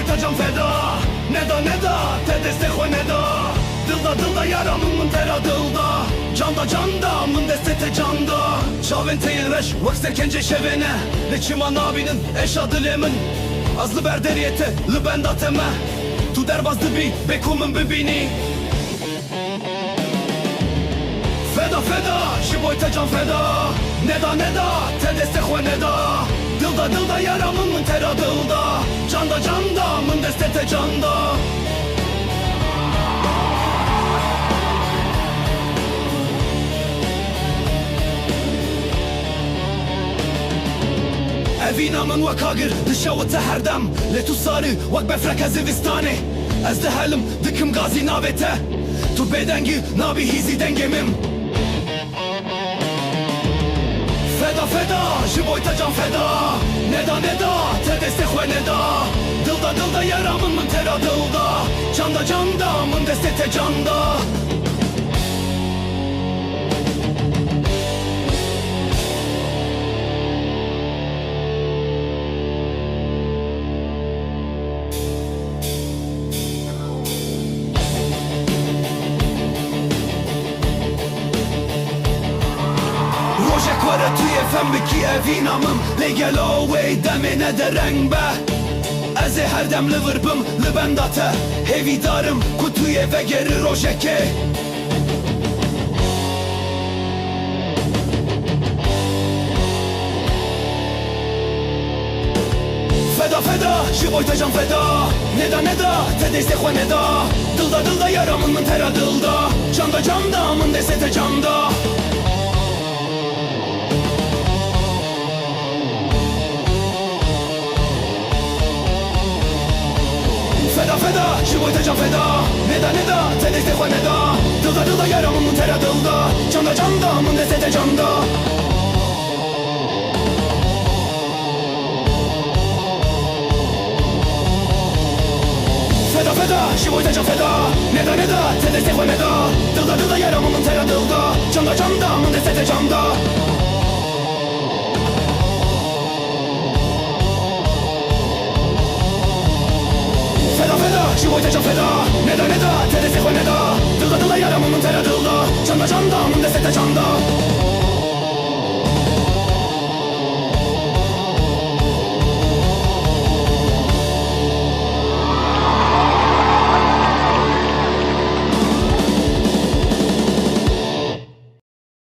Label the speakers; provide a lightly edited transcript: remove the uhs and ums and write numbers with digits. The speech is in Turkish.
Speaker 1: boyta can feda. Neda te destek o neda. Dilda yaramın tera dilda. Canda mın destete canda. Şaventeyin reş vakser kence şevene. Leçiman abinin eş adı lemin. Azlı berderiyete lübenda teme. Tu derbazdı bi bekumun bibini. Feda ji boyta can feda. Neda te destek o neda. Dilda yaramın tera dilda. Canda mın destete canda. Evina من وكاغر دشاوت هردم لتو ساري وك بفرك زوستاني ازدهلم دكم غازي نابته تو بدنگي نابي هيزي دنگمم فدا جبويتا can feda neda te destek o neda dilda yaramın mın tera dilda canda mın destete canda. Kwara توی فهم بکی اوینامم لگل آوی دمینه در رنگ به از هر دم لوربم لبنداته هیوی دارم که توی وگر روشکه فدا جبویتا can feda neda te destek o neda dilda yaramın mın tera dilda canda mın destete canda. Feda ji boyta can feda neda te destek o neda dilda yaramın mın tera dilda canda mın destete canda. Feda ji boyta can feda neda te destek o neda dilda yaramın mın tera dilda canda mın destete canda. Feda ji boyta can feda neda te destek o neda dilda yaramın mın tera dilda canda mın destete canda.